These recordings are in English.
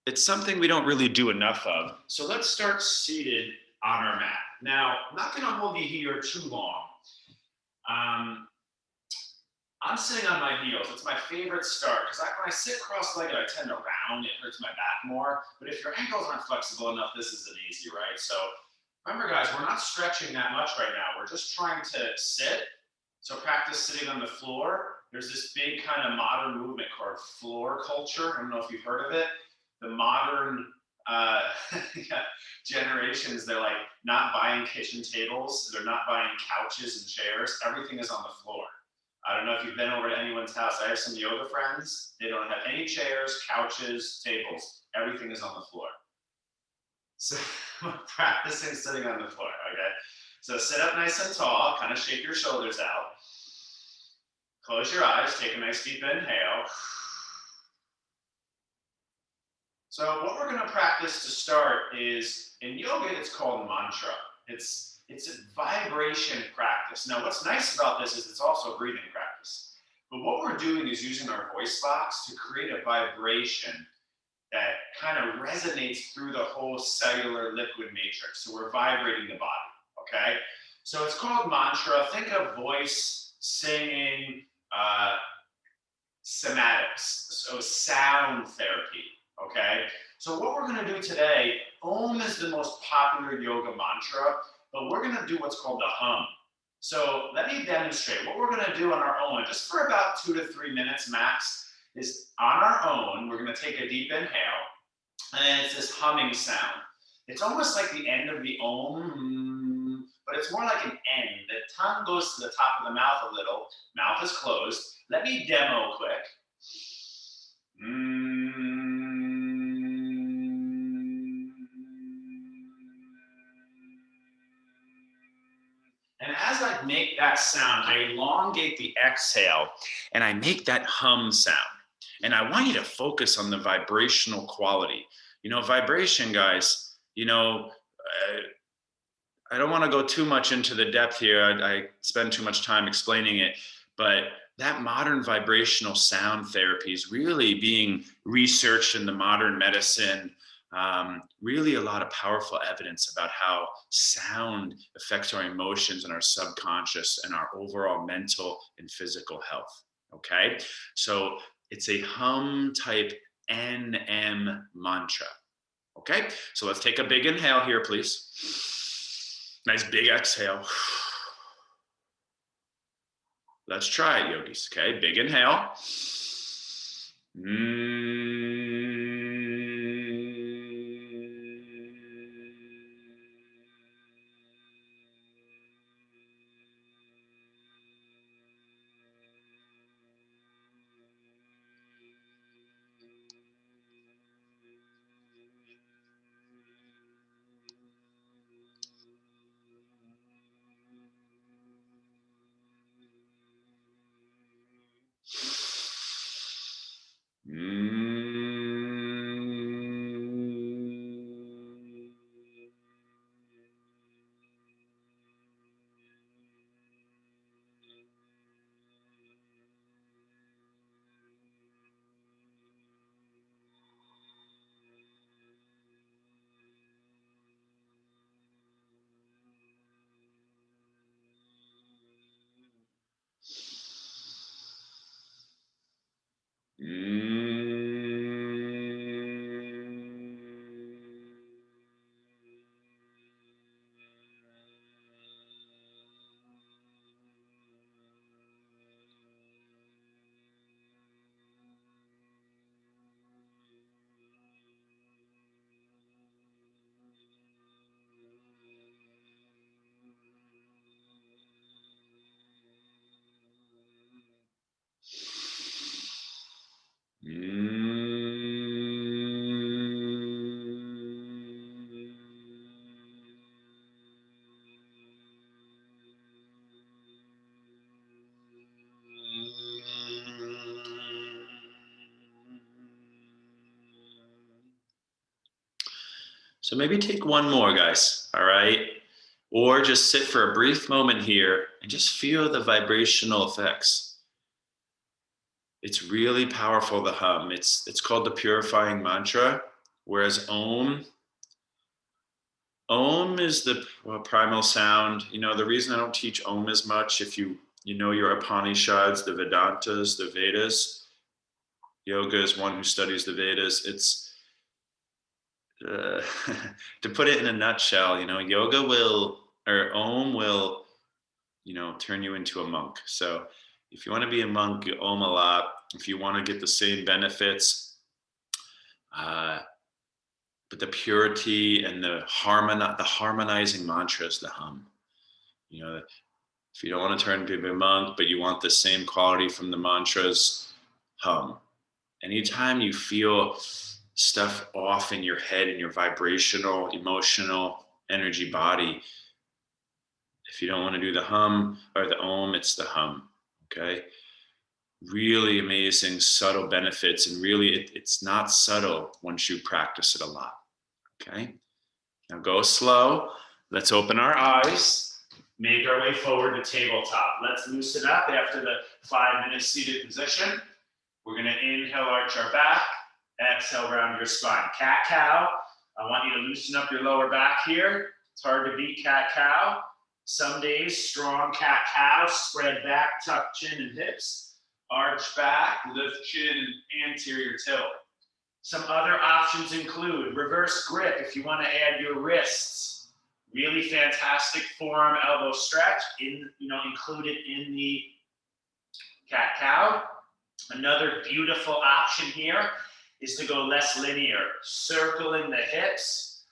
it's something we don't really do enough of. So let's start seated on our mat. Now, I'm not going to hold you here too long. Um, I'm sitting on my heels. It's my favorite start because when I sit cross-legged, I tend to round. It hurts my back more. But if your ankles aren't flexible enough, this isn't easy, right? So remember, guys, we're not stretching that much right now. We're just trying to sit. So practice sitting on the floor. There's this big kind of modern movement called floor culture. I don't know if you've heard of it. The modern uh, generations, they're like not buying kitchen tables. They're not buying couches and chairs. Everything is on the floor. I don't know if you've been over to anyone's house. I have some yoga friends. They don't have any chairs, couches, tables. Everything is on the floor. So practicing sitting on the floor, okay? So sit up nice and tall, kind of shake your shoulders out. Close your eyes, take a nice deep inhale. So what we're going to practice to start is, in yoga, it's called mantra. It's a vibration practice. Now, what's nice about this is it's also a breathing practice. But what we're doing is using our voice box to create a vibration that kind of resonates through the whole cellular liquid matrix. So we're vibrating the body, okay? So it's called mantra. Think of voice, singing, somatics, so sound therapy, okay? So what we're gonna do today, Om is the most popular yoga mantra, but we're gonna do what's called the hum. So let me demonstrate. What we're gonna do on our own, just for about 2 to 3 minutes max, is on our own, we're gonna take a deep inhale, and it's this humming sound. It's almost like the end of the Om, but it's more like an end. The tongue goes to the top of the mouth a little, mouth is closed. Let me demo quick. And as I make that sound, I elongate the exhale and I make that hum sound. And I want you to focus on the vibrational quality. Vibration, guys, I don't want to go too much into the depth here. I spend too much time explaining it, but that modern vibrational sound therapy is really being researched in the modern medicine. Really a lot of powerful evidence about how sound affects our emotions and our subconscious and our overall mental and physical health. Okay, so it's a hum type NM mantra. Okay, so let's take a big inhale here, please. Nice big exhale. Let's try it, yogis. Okay, big inhale. So maybe take one more, guys, all right? Or just sit for a brief moment here and just feel the vibrational effects. It's really powerful, the hum. It's called the purifying mantra. Whereas Om is the primal sound. You know, the reason I don't teach Om as much, if you know your Upanishads, the Vedantas, the Vedas, yoga is one who studies the Vedas. It's to put it in a nutshell, you know, yoga will, or Om will, you know, turn you into a monk. So if you want to be a monk, you Om a lot. If you want to get the same benefits, but the purity and the harmonizing mantras, the hum. You know, if you don't want to turn into a monk, but you want the same quality from the mantras, hum. Anytime you feel stuff off in your head, in your vibrational, emotional energy body, if you don't want to do the hum or the Om, it's the hum. Okay. Really amazing, subtle benefits. And really, it's not subtle once you practice it a lot. Okay. Now go slow. Let's open our eyes. Make our way forward to tabletop. Let's loosen up after the 5-minute seated position. We're going to inhale, arch our back. Exhale, round your spine. Cat-cow. I want you to loosen up your lower back here. It's hard to beat cat-cow. Some days, strong cat-cow. Spread back, tuck chin and hips. Arch back, lift chin and anterior tilt. Some other options include reverse grip if you want to add your wrists. Really fantastic forearm elbow stretch included in the cat-cow. Another beautiful option here is to go less linear, circling the hips,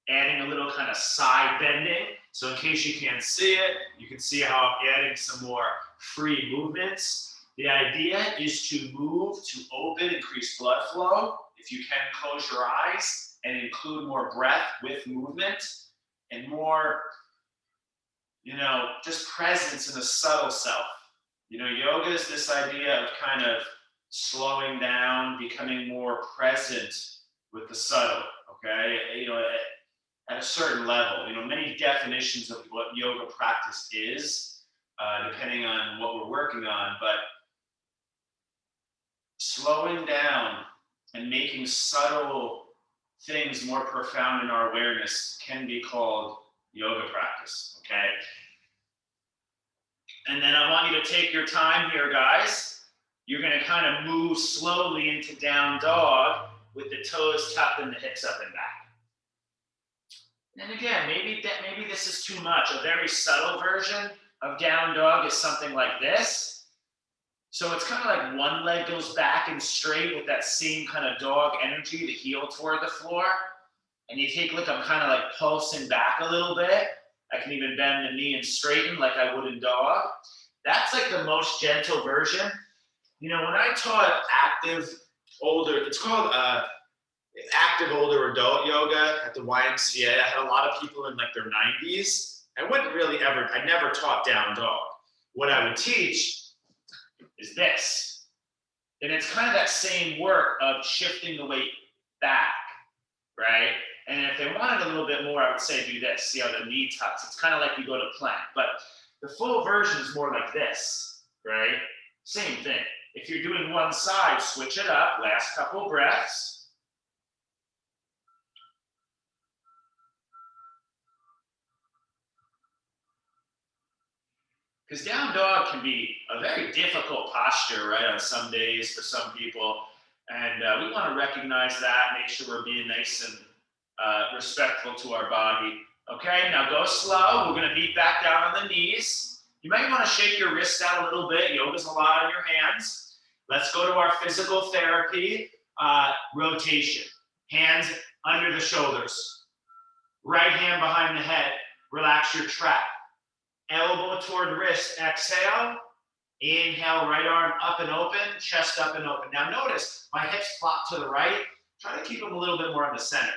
adding a little kind of side bending. So in case you can't see it, you can see how I'm adding some more free movements. The idea is to move to open, increase blood flow. If you can, close your eyes and include more breath with movement and more, just presence in the subtle self. Yoga is this idea of kind of slowing down, becoming more present with the subtle, okay? At a certain level. Many definitions of what yoga practice is, depending on what we're working on, but slowing down and making subtle things more profound in our awareness can be called yoga practice, okay? And then I want you to take your time here, guys. You're going to kind of move slowly into down dog with the toes tucked and the hips up and back. And again, maybe this is too much. A very subtle version of down dog is something like this. So it's kind of like one leg goes back and straight with that same kind of dog energy, the heel toward the floor. And you take, look, I'm kind of like pulsing back a little bit. I can even bend the knee and straighten like I would in dog. That's like the most gentle version. When I taught it's called active older adult yoga at the YMCA. I had a lot of people in like their 90s. I never taught down dog. What I would teach is this. And it's kind of that same work of shifting the weight back, right? And if they wanted a little bit more, I would say do this. See how the knee tucks. It's kind of like you go to plank. But the full version is more like this, right? Same thing. If you're doing one side, switch it up. Last couple breaths. Because down dog can be a very difficult posture, right, on some days for some people. And we want to recognize that, make sure we're being nice and respectful to our body. Okay, now go slow. We're going to meet back down on the knees. You might want to shake your wrists out a little bit. Yoga's a lot on your hands. Let's go to our physical therapy rotation. Hands under the shoulders. Right hand behind the head. Relax your trap. Elbow toward wrist, exhale. Inhale, right arm up and open, chest up and open. Now notice, my hips flop to the right. Try to keep them a little bit more in the center.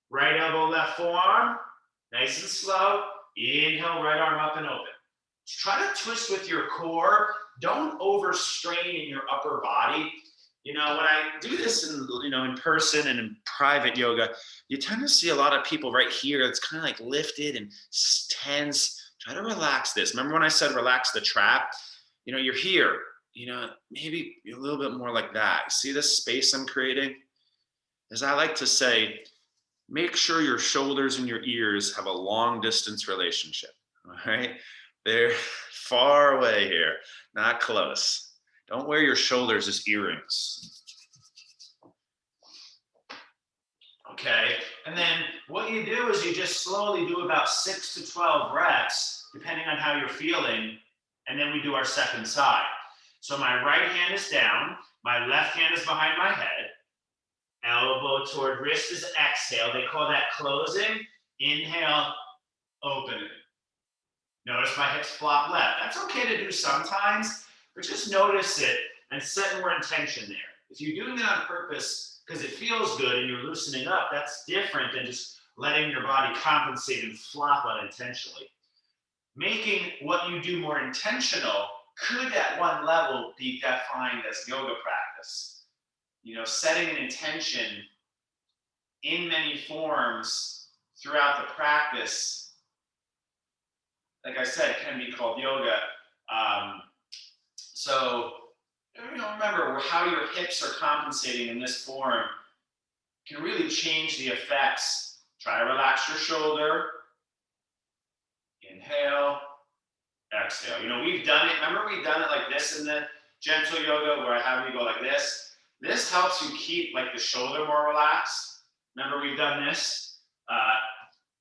Right elbow, left forearm, nice and slow. Inhale, right arm up and open. Try to twist with your core. Don't overstrain in your upper body. When I do this in person and in private yoga, you tend to see a lot of people right here. It's kind of like lifted and tense. Try to relax this. Remember when I said relax the trap? You're here. Maybe a little bit more like that. See this space I'm creating? As I like to say, make sure your shoulders and your ears have a long distance relationship. All right. They're far away here, not close. Don't wear your shoulders as earrings. Okay. And then what you do is you just slowly do about 6 to 12 reps, depending on how you're feeling. And then we do our second side. So my right hand is down, my left hand is behind my head, elbow toward wrist is exhale. They call that closing. Inhale, opening. Notice my hips flop left. That's okay to do sometimes, but just notice it and set more intention there. If you're doing it on purpose because it feels good and you're loosening up, that's different than just letting your body compensate and flop unintentionally. Making what you do more intentional could at one level be defined as yoga practice. You know, setting an intention in many forms throughout the practice, like I said, can be called yoga. So, you know, remember how your hips are compensating in this form can really change the effects. Try to relax your shoulder. Inhale, exhale. You know, we've done it. Remember we've done it like this in the gentle yoga where I have you go like this? This helps you keep like the shoulder more relaxed. Remember we've done this.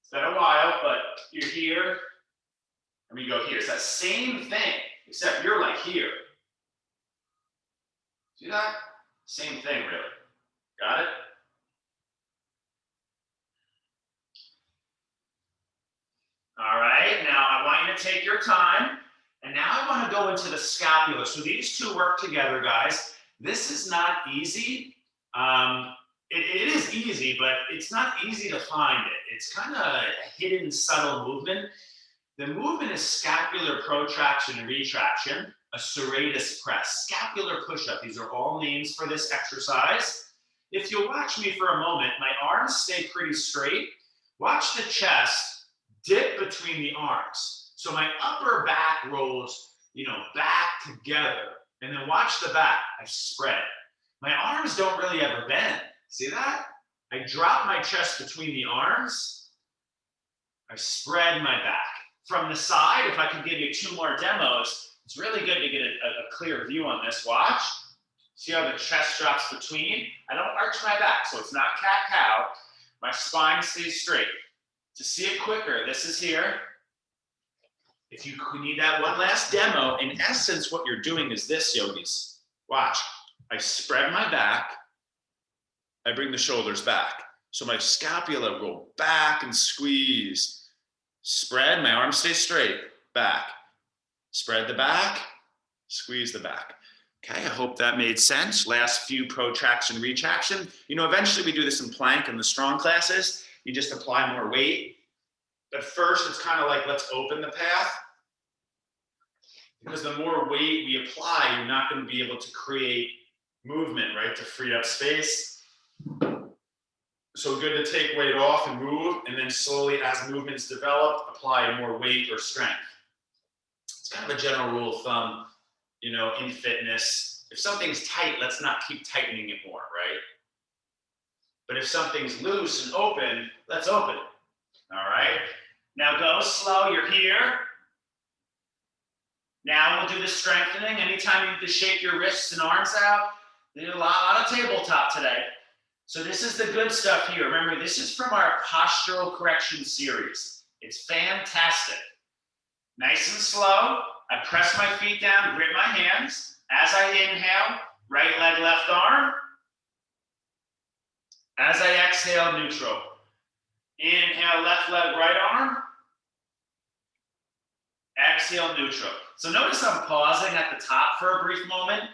It's been a while, but you're here and we go here. It's that same thing, except you're like here. See that? Same thing, really. Got it? All right, now I want you to take your time, and now I want to go into the scapula. So these two work together, guys. This is not easy. It is easy, but it's not easy to find it. It's kind of a hidden, subtle movement. The movement is scapular protraction and retraction, a serratus press, scapular push-up. These are all names for this exercise. If you'll watch me for a moment, my arms stay pretty straight. Watch the chest dip between the arms. So my upper back rolls, you know, back together. And then watch the back, I spread. My arms don't really ever bend. See that? I drop my chest between the arms. I spread my back. From the side, if I can give you 2 more demos, it's really good to get a clear view on this. Watch. See how the chest drops between? I don't arch my back, so it's not cat-cow. My spine stays straight. To see it quicker, this is here. If you need that one last demo, in essence, what you're doing is this, yogis. Watch. I spread my back. I bring the shoulders back. So my scapula roll back and squeeze. Spread, my arms stay straight. Back. Spread the back. Squeeze the back. Okay, I hope that made sense. Last few protraction, retraction. You know, eventually we do this in plank in the strong classes. You just apply more weight. But first, it's kind of like, let's open the path. Because the more weight we apply, you're not going to be able to create movement, right? To free up space. So good to take weight off and move, and then slowly, as movements develop, apply more weight or strength. It's kind of a general rule of thumb, you know, in fitness. If something's tight, let's not keep tightening it more, right? But if something's loose and open, let's open it. All right? Now go slow, you're here. Now we'll do the strengthening. Anytime you need to shake your wrists and arms out, there's a lot of tabletop today. So this is the good stuff here. Remember, this is from our postural correction series. It's fantastic. Nice and slow. I press my feet down, grip my hands. As I inhale, right leg, left arm. As I exhale, neutral. Inhale, left leg, right arm. Exhale, neutral. So notice I'm pausing at the top for a brief moment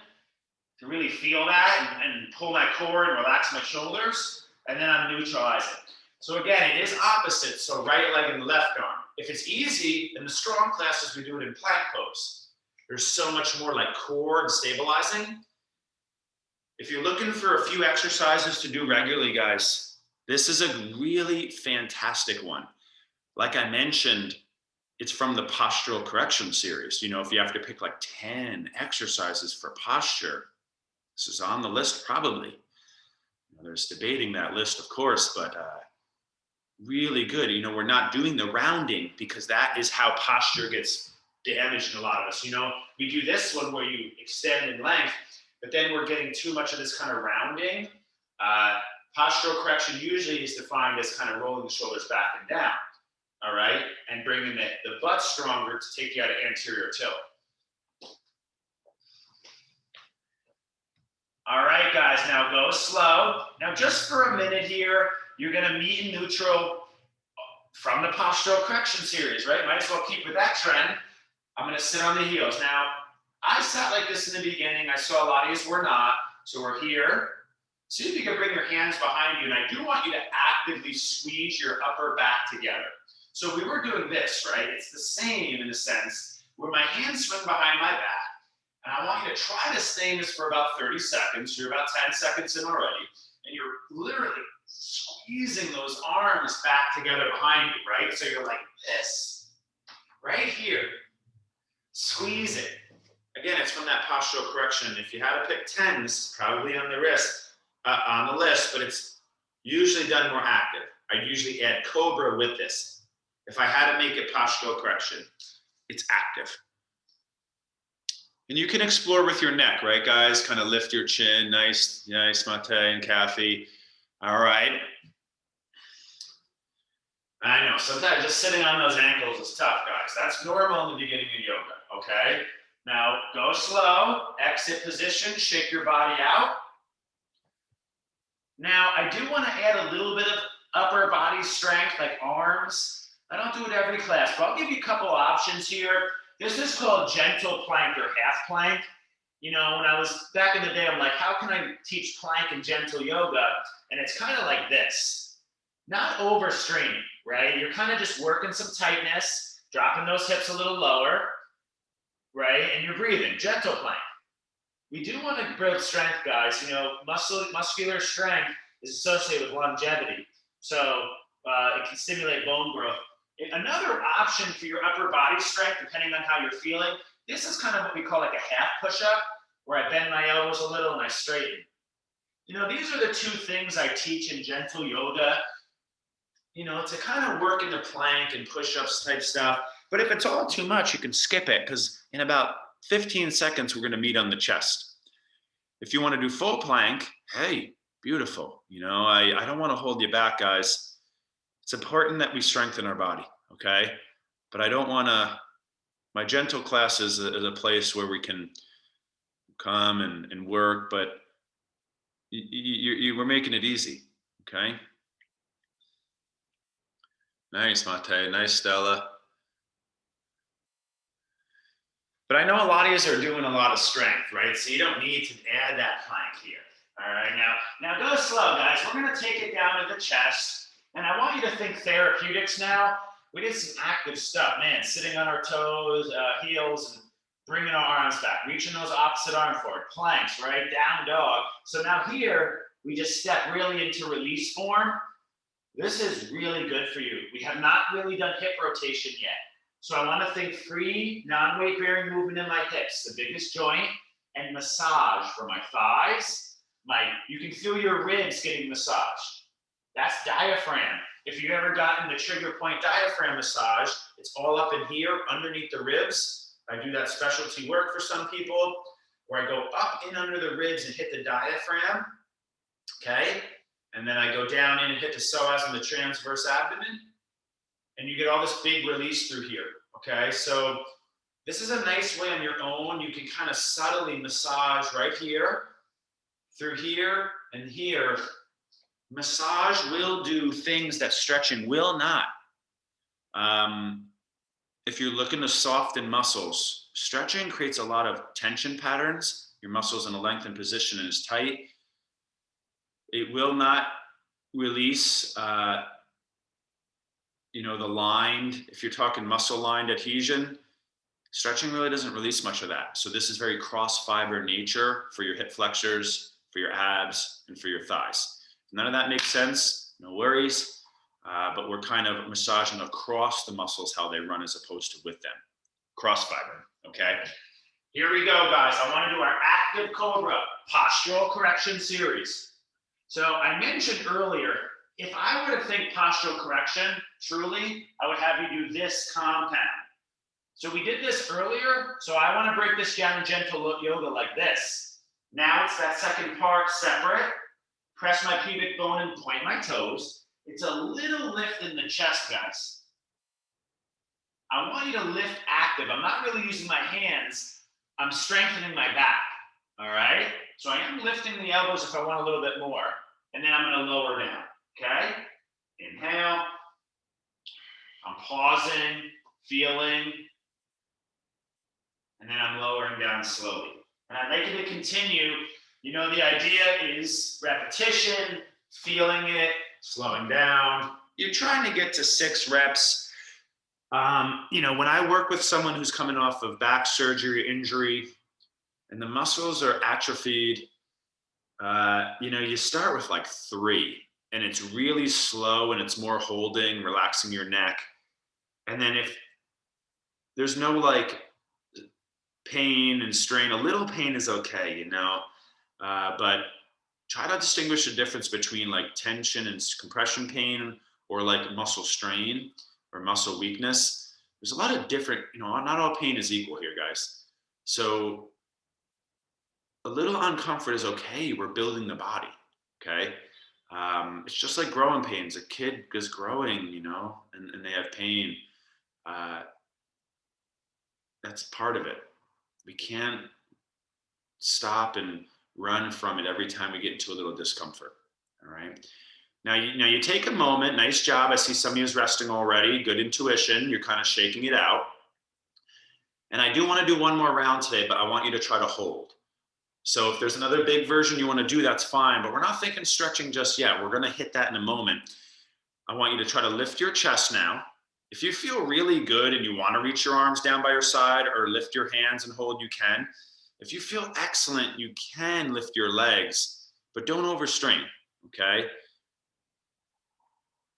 to really feel that and pull my core and relax my shoulders, and then I'm neutralizing. So again, it is opposite, so right leg and left arm. If it's easy, in the strong classes, we do it in plank pose. There's so much more like core and stabilizing. If you're looking for a few exercises to do regularly, guys, this is a really fantastic one. Like I mentioned, it's from the postural correction series. You know, if you have to pick like 10 exercises for posture, this is on the list probably. There's debating that list, of course, but really good. You know, we're not doing the rounding because that is how posture gets damaged in a lot of us. You know, we do this one where you extend in length, but then we're getting too much of this kind of rounding. Postural correction usually is defined as kind of rolling the shoulders back and down, all right? And bringing the butt stronger to take you out of anterior tilt. All right, guys, now go slow. Now just for a minute here, you're gonna meet in neutral from the postural correction series, right? Might as well keep with that trend. I'm gonna sit on the heels. Now, I sat like this in the beginning. I saw a lot of you were not, so we're here. See if you can bring your hands behind you, and I do want you to actively squeeze your upper back together. So we were doing this, right? It's the same in a sense, where my hands swing behind my back, and I want you to try to stay in this for about 30 seconds. You're about 10 seconds in already, and you're literally squeezing those arms back together behind you, right? So you're like this, right here. Squeeze it. Again, it's from that postural correction. If you had to pick 10, this is probably on the on the list, but it's usually done more active. I usually add Cobra with this. If I had to make it postural correction, it's active. And you can explore with your neck, right, guys? Kind of lift your chin. Nice, Mate and Kathy. All right. I know, sometimes just sitting on those ankles is tough, guys. That's normal in the beginning of yoga, okay? Now, go slow, exit position, shake your body out. Now, I do want to add a little bit of upper body strength, like arms. I don't do it every class, but I'll give you a couple options here. This is called gentle plank or half plank. You know, when I was back in the day, I'm like, how can I teach plank and gentle yoga? And it's kind of like this, not overstraining, right? You're kind of just working some tightness, dropping those hips a little lower, right? And you're breathing, gentle plank. We do want to build strength, guys. You know, muscular strength is associated with longevity. So it can stimulate bone growth. Another option for your upper body strength, depending on how you're feeling, this is kind of what we call like a half push-up, where I bend my elbows a little and I straighten. You know, these are the two things I teach in gentle yoga, you know, to kind of work in the plank and push-ups type stuff. But if it's all too much, you can skip it, because in about 15 seconds, we're going to meet on the chest. If you want to do full plank, hey, beautiful. You know, I don't want to hold you back, guys. It's important that we strengthen our body, okay? But I don't want to, my gentle class is a place where we can come and work, but we're making it easy, okay? Nice, Mate. Nice, Stella. But I know a lot of you are doing a lot of strength, right? So you don't need to add that plank here. All right, now go slow, guys. We're going to take it down to the chest. And I want you to think therapeutics now. We did some active stuff, man, sitting on our toes, heels, and bringing our arms back, reaching those opposite arm forward, planks, right? Down dog. So now here, we just step really into release form. This is really good for you. We have not really done hip rotation yet. So I want to think free, non-weight bearing movement in my hips, the biggest joint, and massage for my thighs. You can feel your ribs getting massaged. That's diaphragm. If you've ever gotten the trigger point diaphragm massage, it's all up in here underneath the ribs. I do that specialty work for some people where I go up in under the ribs and hit the diaphragm, okay? And then I go down in and hit the psoas and the transverse abdomen. And you get all this big release through here, okay? So this is a nice way on your own. You can kind of subtly massage right here, through here, and here. Massage will do things that stretching will not. If you're looking to soften muscles, stretching creates a lot of tension patterns. Your muscles in a lengthened position and is tight. It will not release, the lined, if you're talking muscle lined adhesion, stretching really doesn't release much of that. So this is very cross fiber nature for your hip flexors, for your abs, and for your thighs. None of that makes sense, no worries, but we're kind of massaging across the muscles, how they run as opposed to with them. Cross fiber, okay? Here we go, guys. I want to do our active Cobra postural correction series. So I mentioned earlier, if I were to think postural correction, truly, I would have you do this compound. So we did this earlier, so I want to break this down in gentle yoga like this. Now it's that second part separate. Press my pubic bone and point my toes. It's a little lift in the chest, guys. I want you to lift active. I'm not really using my hands. I'm strengthening my back, all right? So I am lifting the elbows if I want a little bit more, and then I'm gonna lower down, okay? Inhale. I'm pausing, feeling, and then I'm lowering down slowly. And I'd like you to continue. You know, the idea is repetition, feeling it, slowing down. You're trying to get to 6 reps. You know, when I work with someone who's coming off of back surgery, injury, and the muscles are atrophied, you know, you start with like 3, and it's really slow and it's more holding, relaxing your neck. And then if there's no like pain and strain, a little pain is okay, you know, but try to distinguish the difference between like tension and compression pain or like muscle strain or muscle weakness. There's a lot of different, you know, not all pain is equal here, guys. So a little uncomfort is okay. We're building the body, okay? It's just like growing pains. A kid is growing, you know, and they have pain. That's part of it. We can't stop and run from it every time we get into a little discomfort, all right? Now you take a moment. Nice job. I see some of you is resting already. Good intuition. You're kind of shaking it out. And I do want to do one more round today, but I want you to try to hold. So if there's another big version you want to do, that's fine. But we're not thinking stretching just yet. We're going to hit that in a moment. I want you to try to lift your chest now. If you feel really good and you want to reach your arms down by your side or lift your hands and hold, you can. If you feel excellent, you can lift your legs, but don't overstrain, okay?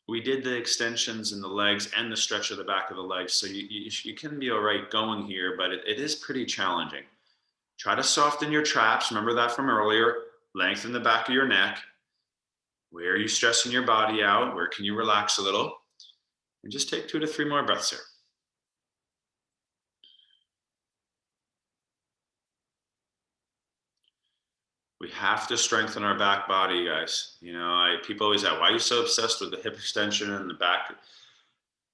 We did the extensions in the legs and the stretch of the back of the legs, so you can be all right going here, but it is pretty challenging. Try to soften your traps. Remember that from earlier. Lengthen the back of your neck. Where are you stressing your body out? Where can you relax a little? And just take 2 to 3 more breaths here. We have to strengthen our back body, guys. You know, people always ask, why are you so obsessed with the hip extension and the back?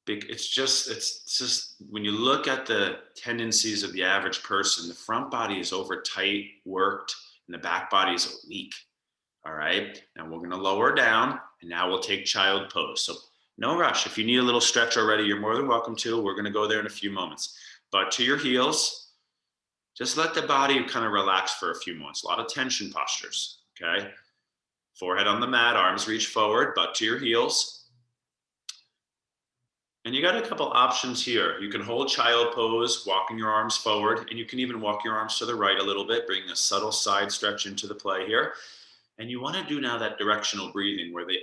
It's just when you look at the tendencies of the average person, the front body is over tight, worked, and the back body is weak. All right. Now we're going to lower down, and now we'll take child pose. So no rush. If you need a little stretch already, you're more than welcome to. We're going to go there in a few moments. But to your heels. Just let the body kind of relax for a few moments. A lot of tension postures, okay? Forehead on the mat, arms reach forward, butt to your heels. And you got a couple options here. You can hold child pose, walking your arms forward, and you can even walk your arms to the right a little bit, bring a subtle side stretch into the play here. And you want to do now that directional breathing where the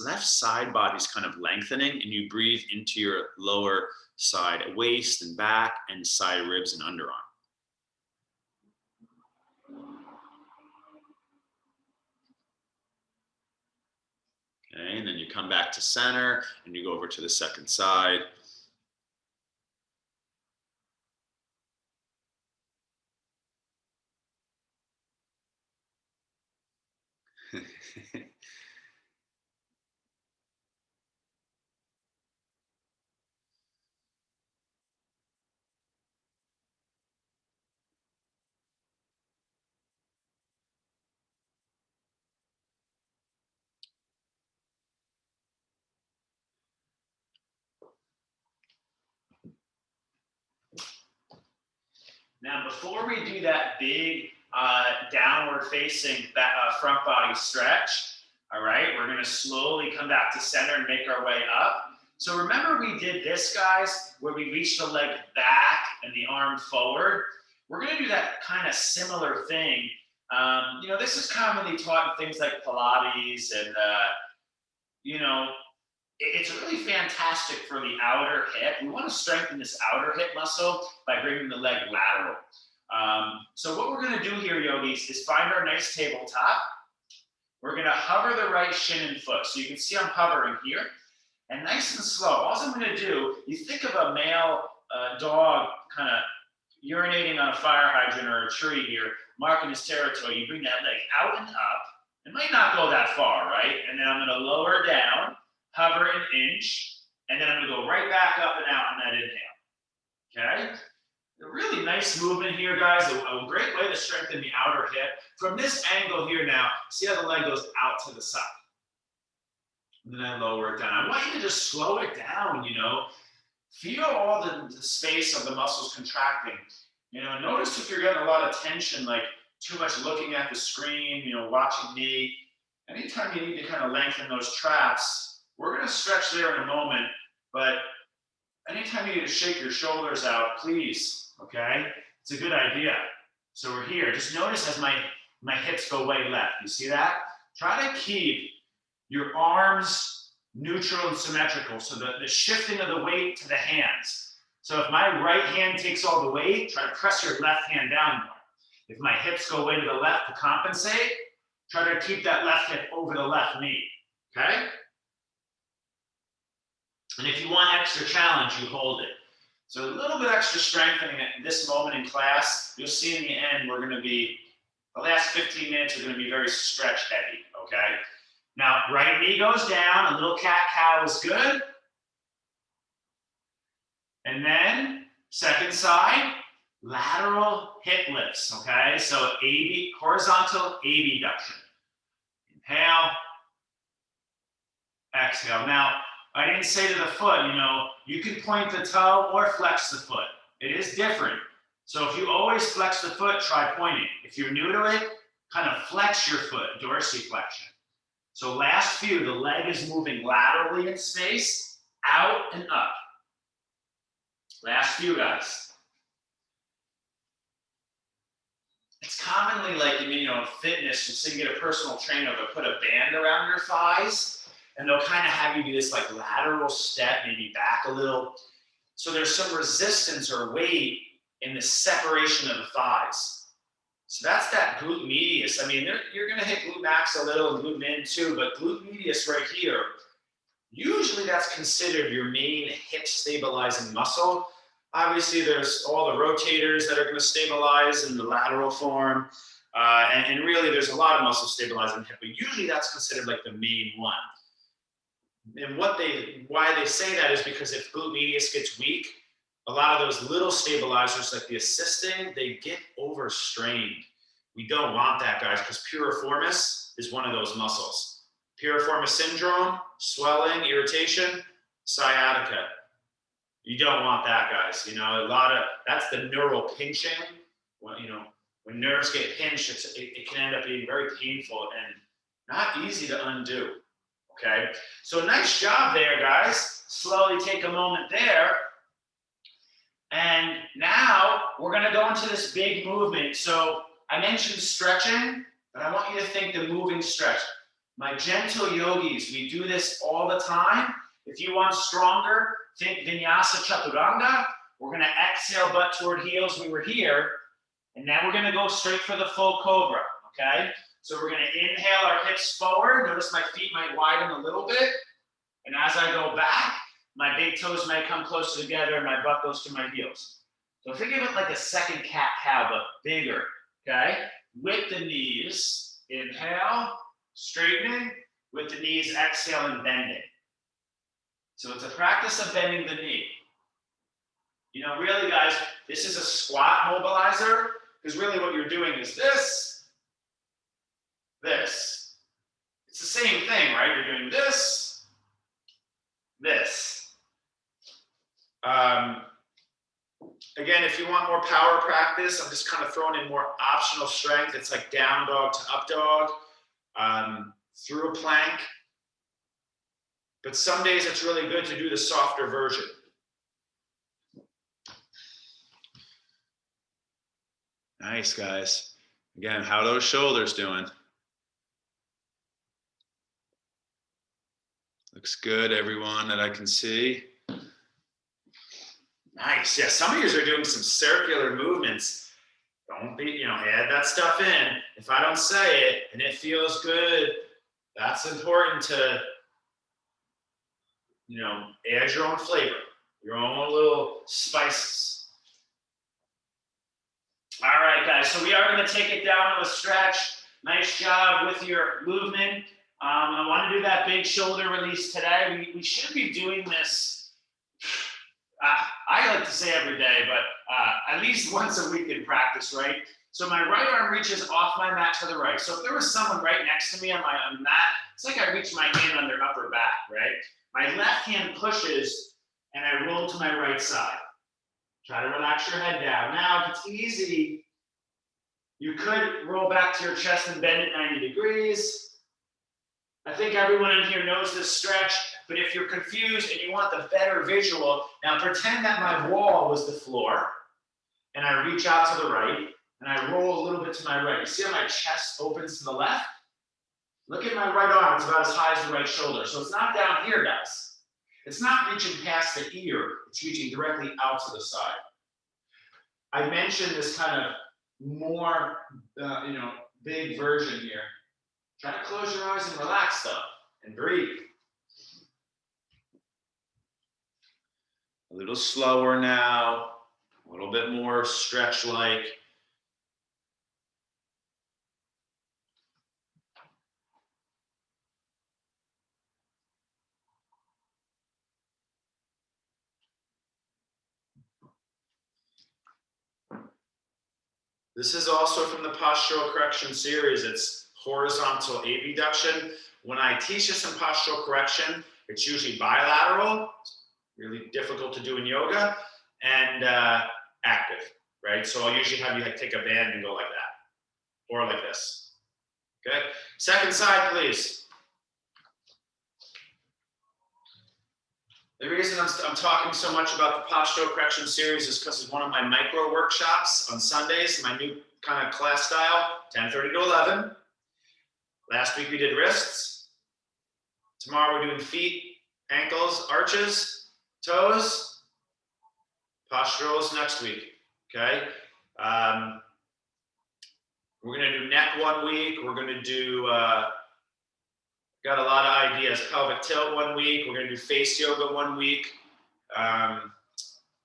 left side body's kind of lengthening and you breathe into your lower side, waist and back and side ribs and underarm. Okay, and then you come back to center and you go over to the second side. Now, before we do that big downward facing front body stretch, all right, we're going to slowly come back to center and make our way up. So remember we did this, guys, where we reached the leg back and the arm forward. We're going to do that kind of similar thing. You know, this is commonly taught in things like Pilates and, you know, it's really fantastic for the outer hip. We want to strengthen this outer hip muscle by bringing the leg lateral. So what we're going to do here, yogis, is find our nice tabletop. We're gonna hover the right shin and foot. So you can see I'm hovering here. And nice and slow. All I'm gonna do, you think of a male dog kind of urinating on a fire hydrant or a tree here, marking his territory. You bring that leg out and up. It might not go that far, right? And then I'm gonna lower down, hover an inch, and then I'm gonna go right back up and out on that inhale, okay? A really nice movement here, guys. A great way to strengthen the outer hip. From this angle here now, see how the leg goes out to the side. And then I lower it down. I want you to just slow it down, you know. Feel all the space of the muscles contracting. You know, notice if you're getting a lot of tension, like too much looking at the screen, you know, watching me. Anytime you need to kind of lengthen those traps, we're going to stretch there in a moment, but anytime you need to shake your shoulders out, please, okay? It's a good idea. So we're here. Just notice as my hips go way left. You see that? Try to keep your arms neutral and symmetrical. So the shifting of the weight to the hands. So if my right hand takes all the weight, try to press your left hand down more. If my hips go way to the left to compensate, try to keep that left hip over the left knee, okay? And if you want extra challenge, you hold it. So a little bit extra strengthening at this moment in class. You'll see in the end, the last 15 minutes are going to be very stretch heavy, okay? Now, right knee goes down, a little cat-cow is good. And then, second side, lateral hip lifts, okay? So horizontal abduction. Inhale, exhale. Now, I didn't say to the foot, you know, you can point the toe or flex the foot. It is different. So if you always flex the foot, try pointing. If you're new to it, kind of flex your foot, dorsiflexion. So last few, the leg is moving laterally in space, out and up. Last few, guys. It's commonly like, you know, in fitness, you say you get a personal trainer, they'll put a band around your thighs, and they'll kind of have you do this like lateral step, maybe back a little. So there's some resistance or weight in the separation of the thighs. So that's that glute medius. I mean, you're going to hit glute max a little and glute min too, but glute medius right here, usually that's considered your main hip stabilizing muscle. Obviously, there's all the rotators that are going to stabilize in the lateral form. And really, there's a lot of muscle stabilizing the hip, but usually that's considered like the main one. And why they say that is because if glute medius gets weak, a lot of those little stabilizers like the assisting, they get overstrained. We don't want that, guys, because piriformis is one of those muscles. Piriformis syndrome, swelling, irritation, sciatica. You don't want that, guys. You know, that's the neural pinching. Well, you know, when nerves get pinched, it can end up being very painful and not easy to undo. Okay, so nice job there, guys. Slowly take a moment there. And now we're going to go into this big movement. So I mentioned stretching, but I want you to think the moving stretch. My gentle yogis, we do this all the time. If you want stronger, think Vinyasa Chaturanga. We're going to exhale butt toward heels. We were here. And now we're going to go straight for the full cobra, okay? So we're going to inhale our hips forward. Notice my feet might widen a little bit. And as I go back, my big toes might come closer together and my butt goes to my heels. So think of it like a second cat-cow, but bigger, okay? With the knees, inhale, straightening. With the knees, exhale and bending. So it's a practice of bending the knee. You know, really, guys, this is a squat mobilizer, because really what you're doing is this. It's the same thing, right? You're doing this. Again, if you want more power practice, I'm just kind of throwing in more optional strength. It's like down dog to up dog, through a plank. But some days it's really good to do the softer version. Nice, guys. Again, how are those shoulders doing? Looks good, everyone that I can see. Nice. Yeah, some of you are doing some circular movements. Don't be, add that stuff in. If I don't say it and it feels good, That's important to, add your own flavor, your own little spices. All right, guys, so we are going to take it down to a stretch. Nice job with your movement. I want to do that big shoulder release today. We should be doing this, I like to say every day, but at least once a week in practice, right? So my right arm reaches off my mat to the right. So if there was someone right next to me on my mat, it's like I reach my hand on their upper back, right? My left hand pushes and I roll to my right side. Try to relax your head down. Now, if it's easy, you could roll back to your chest and bend it 90 degrees. I think everyone in here knows this stretch, but if you're confused and you want the better visual, now pretend that my wall was the floor, and I reach out to the right, and I roll a little bit to my right. You see how my chest opens to the left? Look at my right arm, it's about as high as the right shoulder. So it's not down here, guys. It's not reaching past the ear, it's reaching directly out to the side. I mentioned this kind of more, big version here. Try to close your eyes and relax though, and breathe. A little slower now, a little bit more stretch-like. This is also from the postural correction series. It's horizontal abduction. When I teach this in postural correction, it's usually bilateral, really difficult to do in yoga, and active, right? So I'll usually have you take a band and go like that, or like this, okay? Second side, please. The reason I'm talking so much about the postural correction series is because it's one of my micro workshops on Sundays, my new kind of class style, 10:30 to 11. Last week we did wrists. Tomorrow we're doing feet, ankles, arches, toes. Posturals next week, okay? We're gonna do neck one week. We're gonna do, got a lot of ideas. Pelvic tilt one week. We're going to do face yoga one week.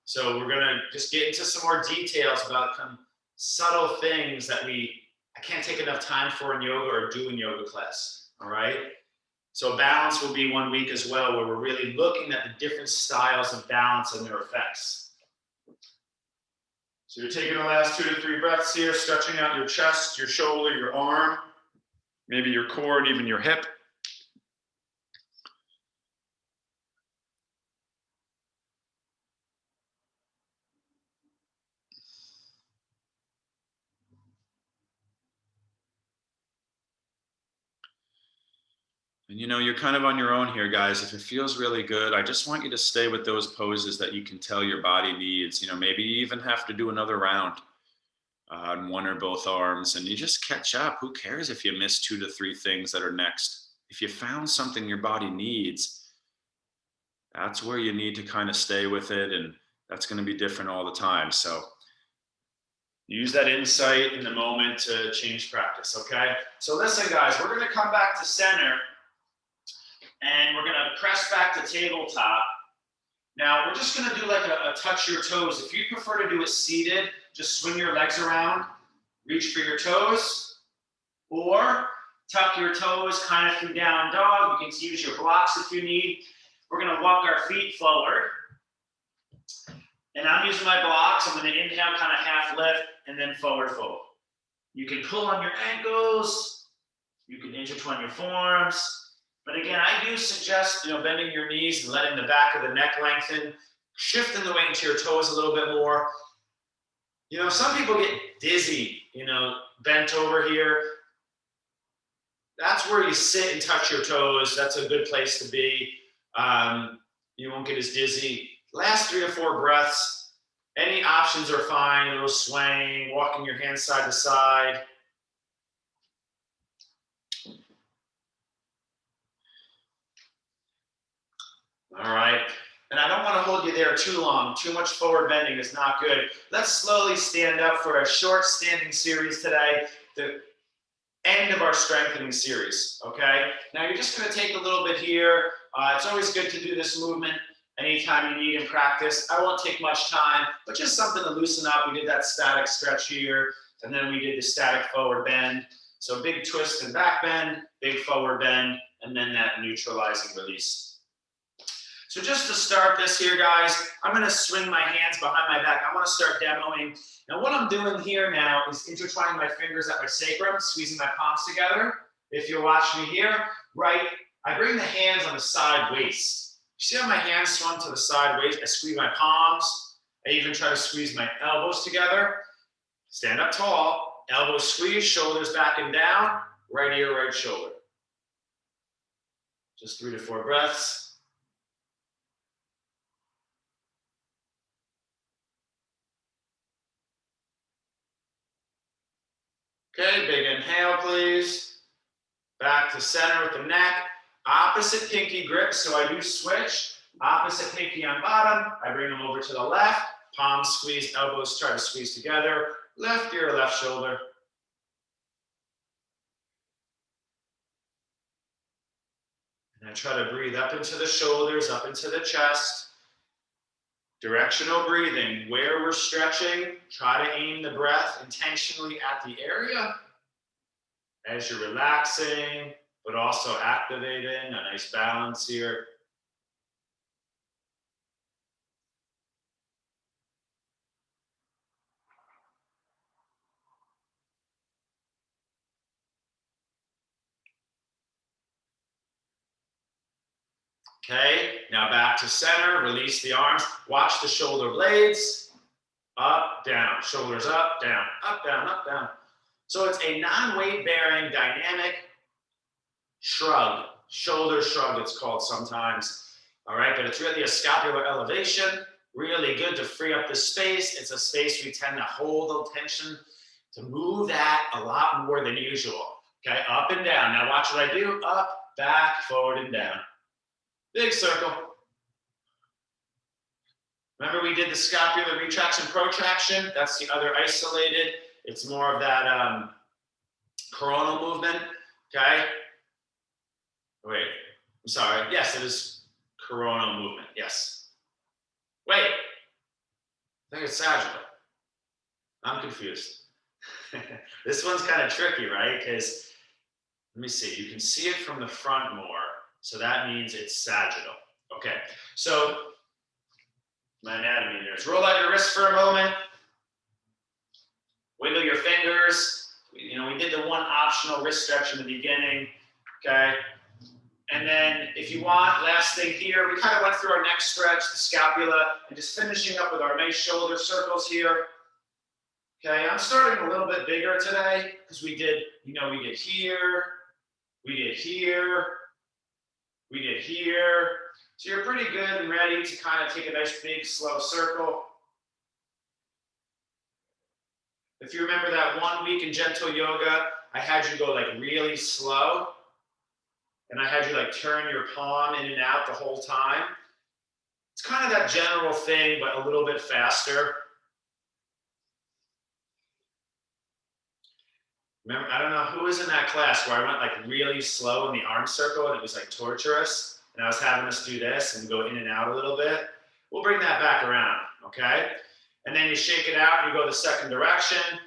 So we're going to just get into some more details about some subtle things that I can't take enough time for in yoga or do in yoga class. All right. So balance will be one week as well, where we're really looking at the different styles of balance and their effects. So you're taking the last 2 to 3 breaths here, stretching out your chest, your shoulder, your arm, maybe your core and even your hip. And you're kind of on your own here, guys. If it feels really good, I just want you to stay with those poses that you can tell your body needs. Maybe you even have to do another round on one or both arms, and you just catch up. Who cares if you miss 2 to 3 things that are next? If you found something your body needs, that's where you need to kind of stay with it, and that's going to be different all the time. So use that insight in the moment to change practice, okay? So listen, guys, we're going to come back to center. And we're gonna press back to tabletop. Now we're just gonna do like a touch your toes. If you prefer to do it seated, just swing your legs around, reach for your toes, or tuck your toes kind of through down dog. You can use your blocks if you need. We're gonna walk our feet forward. And I'm using my blocks. I'm gonna inhale, kind of half lift, and then forward fold. You can pull on your ankles. You can intertwine your forearms. But again, I do suggest, bending your knees and letting the back of the neck lengthen, shifting the weight into your toes a little bit more. Some people get dizzy, bent over here. That's where you sit and touch your toes. That's a good place to be. You won't get as dizzy. Last 3 to 4 breaths. Any options are fine. A little swaying, walking your hands side to side. All right, and I don't want to hold you there too long. Too much forward bending is not good. Let's slowly stand up for a short standing series today. end of our strengthening series, okay? Now you're just gonna take a little bit here. It's always good to do this movement anytime you need in practice. I won't take much time, but just something to loosen up. We did that static stretch here, and then we did the static forward bend. So big twist and back bend, big forward bend, and then that neutralizing release. So just to start this here, guys, I'm gonna swing my hands behind my back. I wanna start demoing. Now what I'm doing here now is intertwining my fingers at my sacrum, squeezing my palms together. If you're watching me here, right, I bring the hands on the side waist. You see how my hands swung to the side waist? I squeeze my palms. I even try to squeeze my elbows together. Stand up tall, elbows squeeze, shoulders back and down, right ear, right shoulder. Just 3 to 4 breaths. Okay, big inhale, please. Back to center with the neck. Opposite pinky grip, so I do switch. Opposite pinky on bottom. I bring them over to the left. Palms squeeze, elbows try to squeeze together. Left ear, left shoulder. And I try to breathe up into the shoulders, up into the chest. Directional breathing, where we're stretching, try to aim the breath intentionally at the area as you're relaxing, but also activating a nice balance here. Okay, now back to center, release the arms, watch the shoulder blades, up, down, shoulders up, down, up, down, up, down. So it's a non-weight bearing dynamic shrug, shoulder shrug it's called sometimes, all right, but it's really a scapular elevation, really good to free up the space. It's a space we tend to hold the tension, to move that a lot more than usual, okay, up and down. Now watch what I do, up, back, forward, and down. Big circle. Remember we did the scapular retraction, protraction. That's the other isolated. It's more of that coronal movement, okay? Wait, I'm sorry. Yes, it is coronal movement, yes. Wait, I think it's sagittal. I'm confused. This one's kind of tricky, right? Because, let me see, you can see it from the front more. So that means it's sagittal. Okay, so my anatomy there is roll out your wrist for a moment. Wiggle your fingers. You know, we did the one optional wrist stretch in the beginning. Okay, and then if you want, last thing here, we kind of went through our neck stretch, the scapula, and just finishing up with our nice shoulder circles here. Okay, I'm starting a little bit bigger today because we did, you know, we did here, we did here, we did here. So you're pretty good and ready to kind of take a nice big slow circle. If you remember that 1 week in gentle yoga, I had you go like really slow. And I had you like turn your palm in and out the whole time. It's kind of that general thing, but a little bit faster. Remember, I don't know who was in that class where I went like really slow in the arm circle and it was like torturous. And I was having us do this and go in and out a little bit. We'll bring that back around, okay? And then you shake it out and you go the second direction.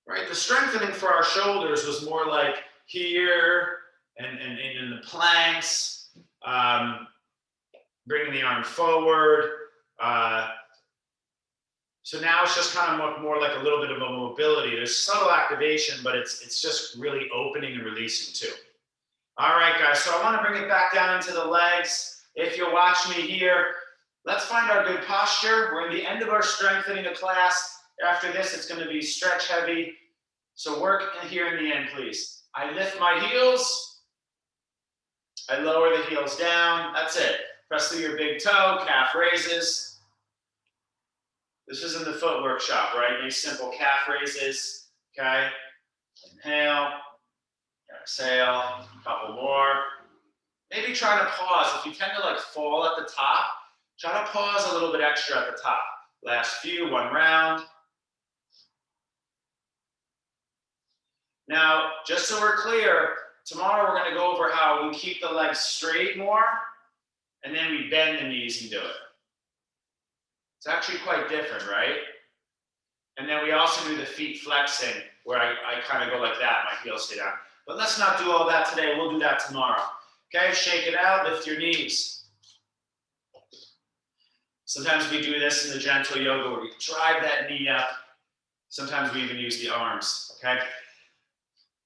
Right, the strengthening for our shoulders was more like here and in the planks, bringing the arm forward. So now it's just kind of more like a little bit of a mobility. There's subtle activation, but it's just really opening and releasing too. All right, guys, so I want to bring it back down into the legs. If you'll watch me here, let's find our good posture. We're in the end of our strengthening of class. After this, it's going to be stretch heavy. So work here in the end, please. I lift my heels. I lower the heels down. That's it. Press through your big toe, calf raises. This is in the foot workshop, right? Nice simple calf raises, okay? Inhale, exhale, a couple more. Maybe try to pause. If you tend to like fall at the top, try to pause a little bit extra at the top. Last few, one round. Now, just so we're clear, tomorrow we're going to go over how we keep the legs straight more, and then we bend the knees and do it. It's actually quite different, right? And then we also do the feet flexing, where I kind of go like that, my heels stay down. But let's not do all that today. We'll do that tomorrow. Okay, shake it out, lift your knees. Sometimes we do this in the gentle yoga where we drive that knee up. Sometimes we even use the arms, okay?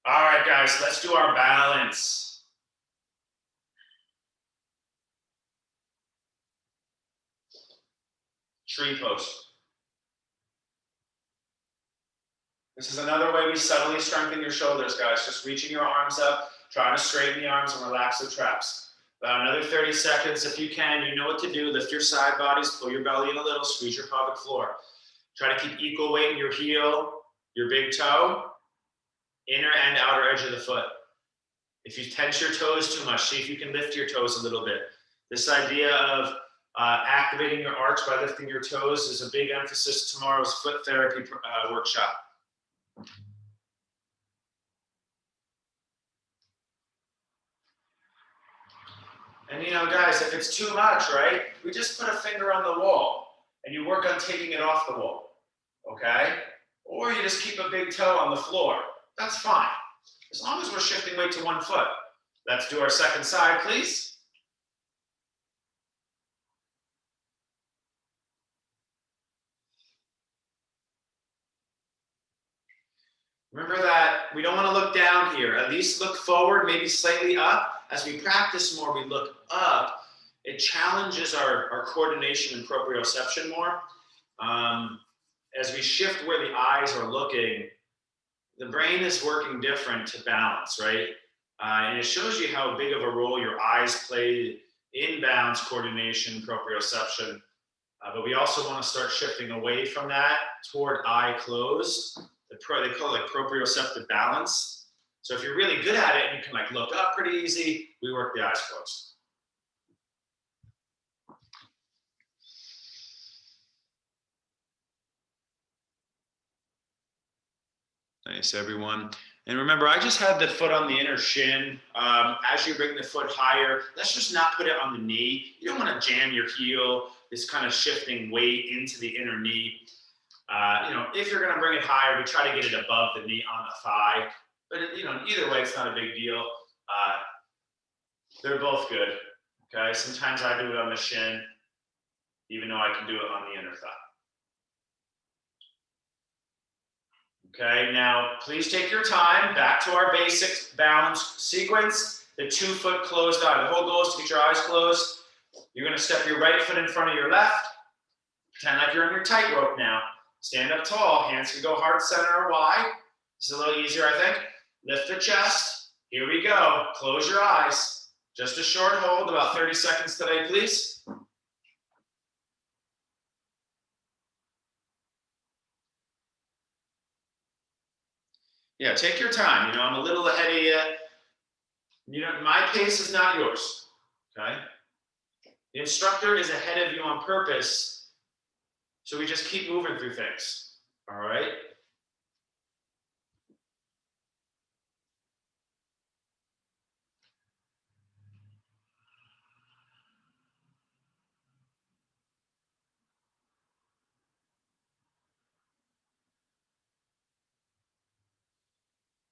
All right, guys, let's do our balance. Tree pose. This is another way we subtly strengthen your shoulders, guys. Just reaching your arms up, trying to straighten the arms and relax the traps. About another 30 seconds if you can. You know what to do. Lift your side bodies, pull your belly in a little, squeeze your pelvic floor. Try to keep equal weight in your heel, your big toe, inner and outer edge of the foot. If you tense your toes too much, see if you can lift your toes a little bit. This idea of activating your arch by lifting your toes is a big emphasis tomorrow's foot therapy workshop. And you know, guys, if it's too much, right, we just put a finger on the wall and you work on taking it off the wall, okay? Or you just keep a big toe on the floor. That's fine, as long as we're shifting weight to one foot. Let's do our second side, please. Remember that we don't want to look down here. At least look forward, maybe slightly up. As we practice more, we look up. It challenges our coordination and proprioception more. As we shift where the eyes are looking, the brain is working different to balance, right? And it shows you how big of a role your eyes play in balance, coordination, proprioception. But we also want to start shifting away from that toward eye close. They call it like proprioceptive balance. So if you're really good at it and you can like look up pretty easy, we work the eyes closed. Nice, everyone. And remember, I just had the foot on the inner shin. As you bring the foot higher, let's just not put it on the knee. You don't want to jam your heel, this kind of shifting weight into the inner knee. If you're going to bring it higher, we try to get it above the knee on the thigh. But either way, it's not a big deal. They're both good. Okay. Sometimes I do it on the shin, even though I can do it on the inner thigh. Okay. Now, please take your time. Back to our basic balance sequence. The 2-foot closed eye. The whole goal is to get your eyes closed. You're going to step your right foot in front of your left. Pretend like you're on your tightrope now. Stand up tall. Hands can go heart center or wide. This is a little easier, I think. Lift the chest. Here we go. Close your eyes. Just a short hold, about 30 seconds today, please. Yeah, take your time. I'm a little ahead of you. My pace is not yours, okay? The instructor is ahead of you on purpose, so we just keep moving through things, all right?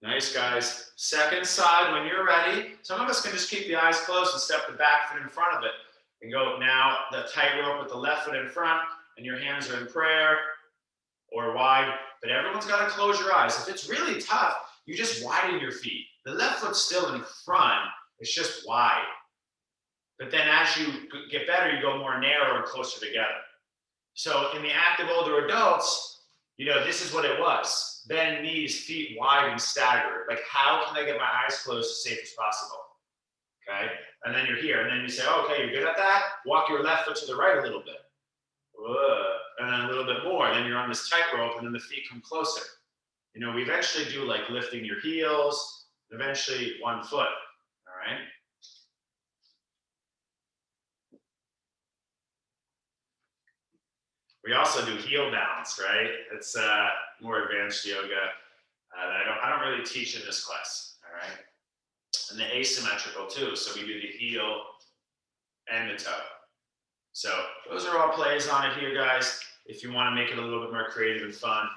Nice, guys. Second side, when you're ready, some of us can just keep the eyes closed and step the back foot in front of it. And go now the tightrope with the left foot in front, and your hands are in prayer or wide. But everyone's got to close your eyes. If it's really tough, you just widen your feet. The left foot's still in front. It's just wide. But then as you get better, you go more narrow and closer together. So in the active older adults, this is what it was. Bend knees, feet wide and staggered. Like, how can I get my eyes closed as safe as possible? Okay? And then you're here. And then you say, oh, okay, you're good at that? Walk your left foot to the right a little bit. And then a little bit more. Then you're on this tightrope, and then the feet come closer. We eventually do like lifting your heels, eventually one foot. All right? We also do heel balance, right? It's more advanced yoga. that I don't really teach in this class, all right? And the asymmetrical too, so we do the heel and the toe. So those are all plays on it here, guys, if you want to make it a little bit more creative and fun.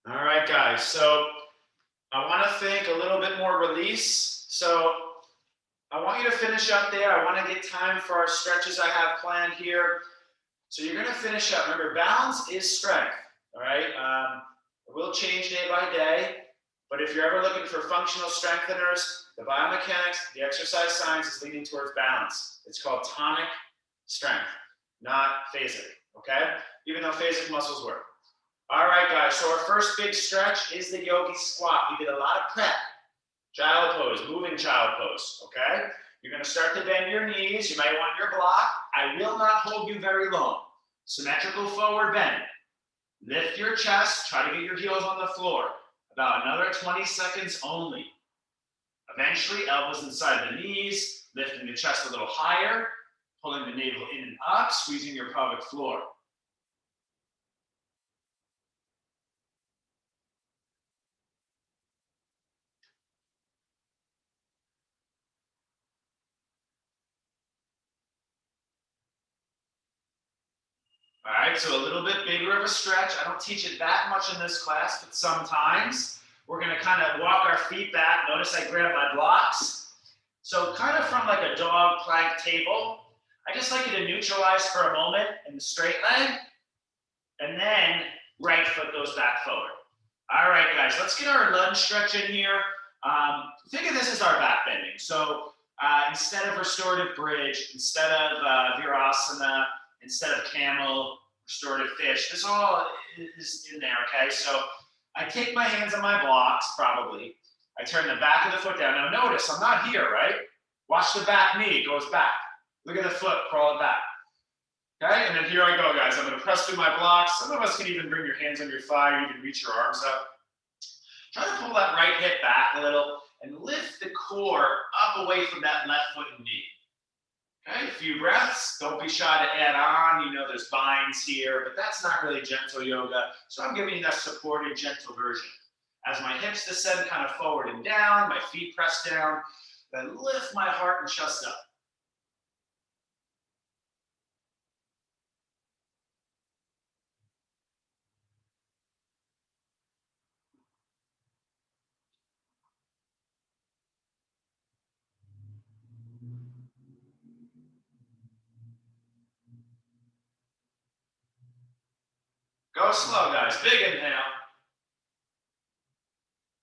All right, guys, so I want to think a little bit more release. So I want you to finish up there. I want to get time for our stretches I have planned here. So you're going to finish up. Remember, balance is strength, all right? It will change day by day, but if you're ever looking for functional strengtheners, the biomechanics, the exercise science is leaning towards balance. It's called tonic strength, not phasic, okay? Even though phasic muscles work. All right, guys, so our first big stretch is the yogi squat. We did a lot of prep. Child pose, moving child pose, okay? You're gonna start to bend your knees. You might want your block. I will not hold you very long. Symmetrical forward bend. Lift your chest, try to get your heels on the floor. About another 20 seconds only. Eventually, elbows inside the knees, lifting the chest a little higher, pulling the navel in and up, squeezing your pelvic floor. All right, so a little bit bigger of a stretch. I don't teach it that much in this class, but sometimes we're gonna kind of walk our feet back. Notice I grab my blocks. So kind of from like a dog plank table, I just like you to neutralize for a moment in the straight leg, and then right foot goes back forward. All right, guys, let's get our lunge stretch in here. Think of this as our back bending. So instead of restorative bridge, instead of virasana, instead of camel, restorative fish, this all is in there, okay? So I take my hands on my blocks, probably. I turn the back of the foot down. Now notice, I'm not here, right? Watch the back knee, it goes back. Look at the foot, crawl it back. Okay, and then here I go, guys. I'm gonna press through my blocks. Some of us can even bring your hands on your thigh, you can reach your arms up. Try to pull that right hip back a little and lift the core up away from that left foot and knee. Okay, a few breaths. Don't be shy to add on. You know there's binds here, but that's not really gentle yoga. So I'm giving you that supported, gentle version. As my hips descend kind of forward and down, my feet press down, then lift my heart and chest up. Go slow, guys. Big inhale.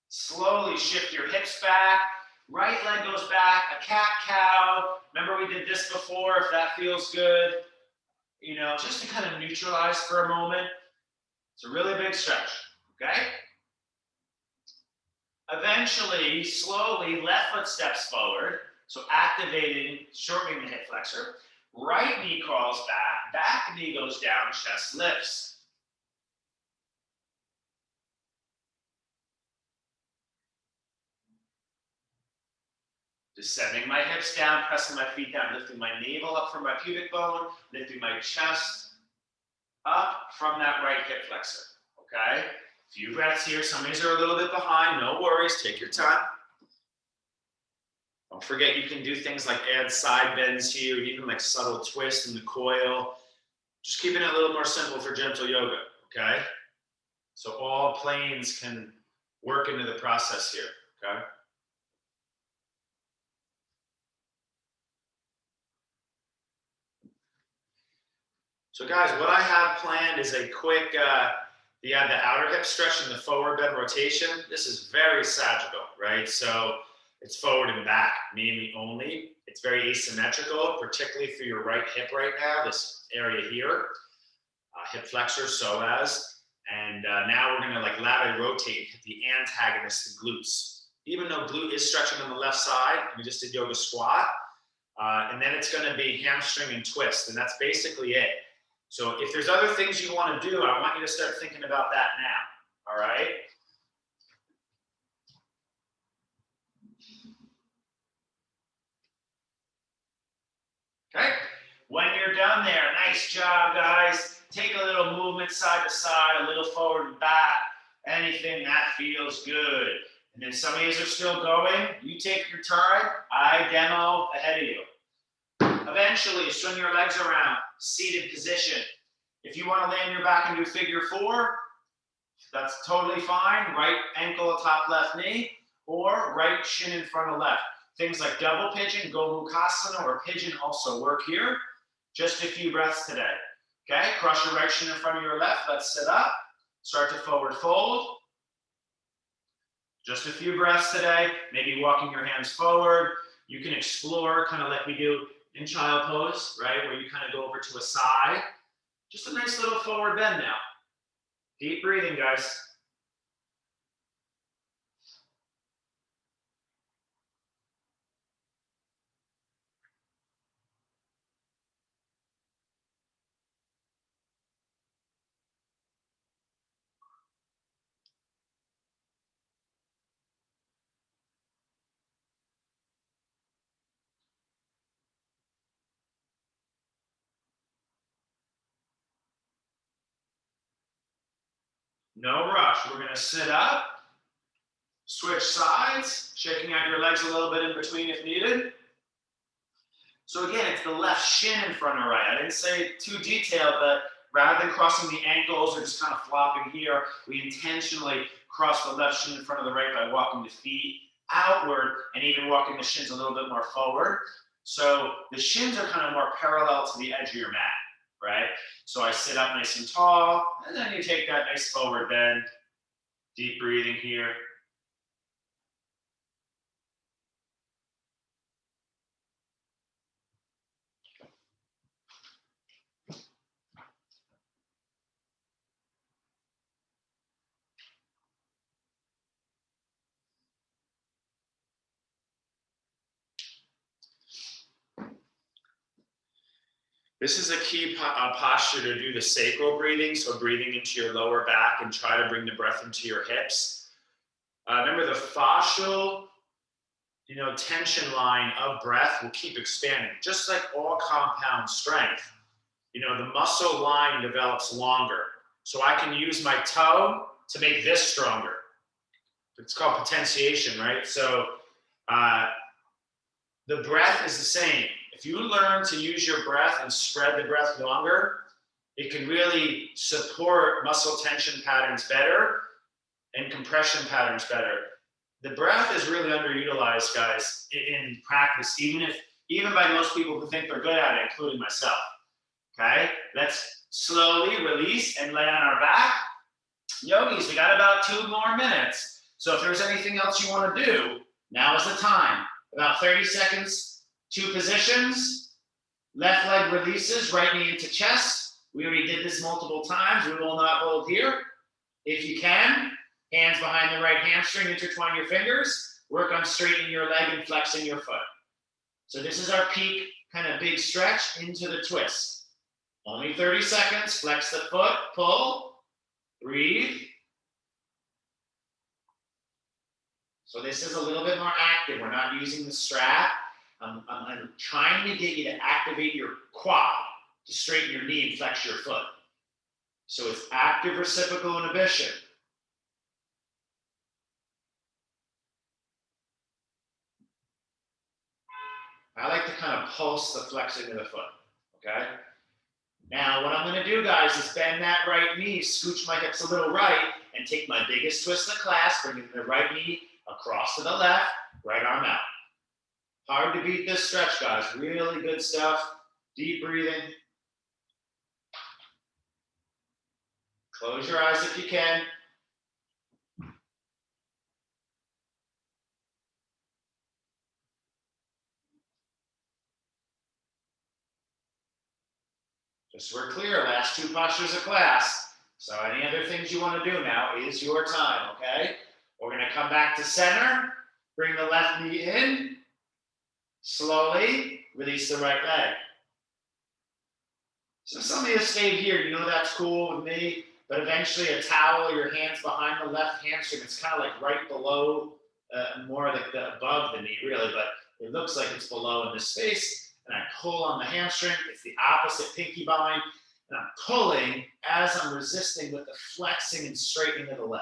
Slowly shift your hips back. Right leg goes back, a cat-cow. Remember we did this before, if that feels good. You know, just to kind of neutralize for a moment. It's a really big stretch, okay? Eventually, slowly, left foot steps forward. So activating, shortening the hip flexor. Right knee crawls back, back knee goes down, chest lifts. Descending my hips down, pressing my feet down, lifting my navel up from my pubic bone, lifting my chest up from that right hip flexor, okay? A few breaths here. Some of these are a little bit behind. No worries. Take your time. Don't forget you can do things like add side bends here, even like subtle twists in the coil. Just keeping it a little more simple for gentle yoga, okay? So all planes can work into the process here, okay? So guys, what I have planned is a quick, the outer hip stretch and the forward bend rotation. This is very sagittal, right? So it's forward and back, mainly only. It's very asymmetrical, particularly for your right hip right now, this area here. Hip flexor, psoas. And now we're gonna like laterally rotate and hit the antagonist, the glutes. Even though glute is stretching on the left side, we just did yoga squat. And then it's gonna be hamstring and twist, and that's basically it. So if there's other things you want to do, I want you to start thinking about that now, all right? Okay, when you're done there, nice job, guys. Take a little movement side to side, a little forward and back, anything that feels good. And then some of you are still going. You take your time. I demo ahead of you. Eventually, swing your legs around, seated position. If you want to lay on your back and do figure four, that's totally fine. Right ankle atop left knee, or right shin in front of left. Things like double pigeon, Gomukhasana, or pigeon also work here. Just a few breaths today. Okay, cross your right shin in front of your left. Let's sit up. Start to forward fold. Just a few breaths today. Maybe walking your hands forward. You can explore, kind of like we do in child pose, right? Where you kind of go over to a side. Just a nice little forward bend now. Deep breathing, guys. No rush. We're going to sit up, switch sides, shaking out your legs a little bit in between if needed. So again, it's the left shin in front of right. I didn't say too detailed, but rather than crossing the ankles or just kind of flopping here, we intentionally cross the left shin in front of the right by walking the feet outward and even walking the shins a little bit more forward. So the shins are kind of more parallel to the edge of your mat, right? So I sit up nice and tall, and then you take that nice forward bend. Deep breathing here. This is a key posture to do the sacral breathing, so breathing into your lower back and try to bring the breath into your hips. Remember the fascial, tension line of breath will keep expanding, just like all compound strength. The muscle line develops longer, so I can use my toe to make this stronger. It's called potentiation, right? So the breath is the same. If you learn to use your breath and spread the breath longer, it can really support muscle tension patterns better and compression patterns better. The breath is really underutilized, guys, in practice, even by most people who think they're good at it, including myself. Okay, let's slowly release and lay on our back. Yogis, we got about 2 more minutes. So if there's anything else you want to do, now is the time. About 30 seconds. 2 positions, left leg releases, right knee into chest. We already did this multiple times. We will not hold here. If you can, hands behind the right hamstring, intertwine your fingers, work on straightening your leg and flexing your foot. So this is our peak kind of big stretch into the twist. Only 30 seconds, flex the foot, pull, breathe. So this is a little bit more active. We're not using the strap. I'm trying to get you to activate your quad to straighten your knee and flex your foot. So it's active reciprocal inhibition. I like to kind of pulse the flexing of the foot, okay? Now, what I'm going to do, guys, is bend that right knee, scooch my hips a little right, and take my biggest twist of class, bringing the right knee across to the left, right arm out. Hard to beat this stretch, guys. Really good stuff. Deep breathing. Close your eyes if you can. Just so we're clear, last 2 postures of class. So any other things you want to do now is your time, okay? We're going to come back to center. Bring the left knee in. Slowly release the right leg. So some of you stayed here, you know that's cool with me, but eventually a towel, your hands behind the left hamstring, it's kind of like right below, more like the above the knee, really, but it looks like it's below in this space. And I pull on the hamstring. It's the opposite pinky bind, and I'm pulling as I'm resisting with the flexing and straightening of the leg.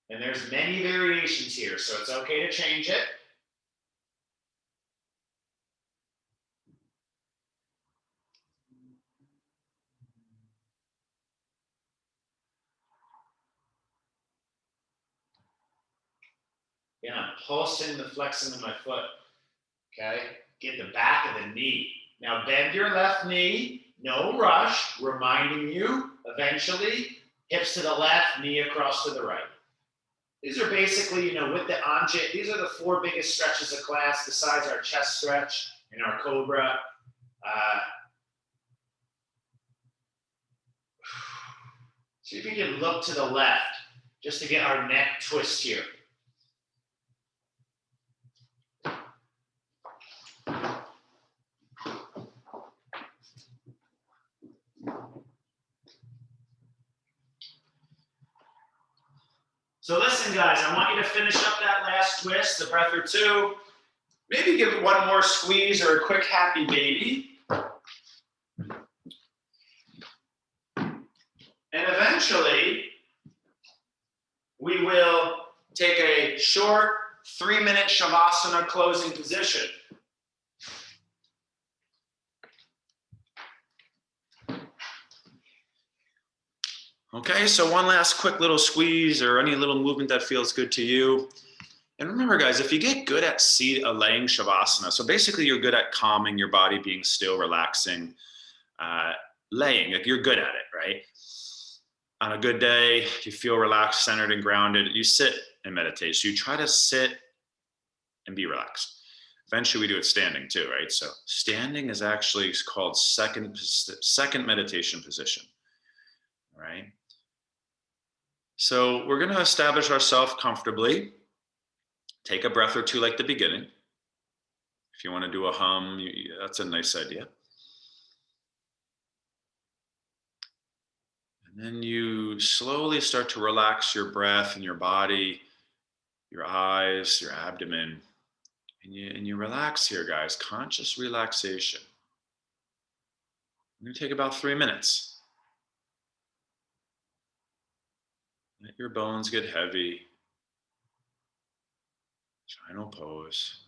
And there's many variations here, so it's okay to change it. Yeah, I'm pulsing the flexing of my foot. Okay, get the back of the knee. Now bend your left knee, no rush, reminding you eventually hips to the left, knee across to the right. These are basically, with the Anjit, these are the four biggest stretches of class besides our chest stretch and our Cobra. See if you can look to the left just to get our neck twist here. So listen, guys, I want you to finish up that last twist, a breath or two. Maybe give it one more squeeze or a quick happy baby. And eventually, we will take a short 3-minute Shavasana closing position. Okay, so one last quick little squeeze or any little movement that feels good to you. And remember, guys, if you get good at laying Shavasana, so basically you're good at calming your body, being still, relaxing, laying, like you're good at it, right? On a good day, you feel relaxed, centered, and grounded. You sit and meditate. So you try to sit and be relaxed. Eventually, we do it standing too, right? So standing is actually called second meditation position, right? So we're going to establish ourselves comfortably. Take a breath or two like the beginning. If you want to do a hum, that's a nice idea. And then you slowly start to relax your breath and your body, your eyes, your abdomen. And you relax here, guys. Conscious relaxation. I'm going to take about 3 minutes. Let your bones get heavy. Final pose.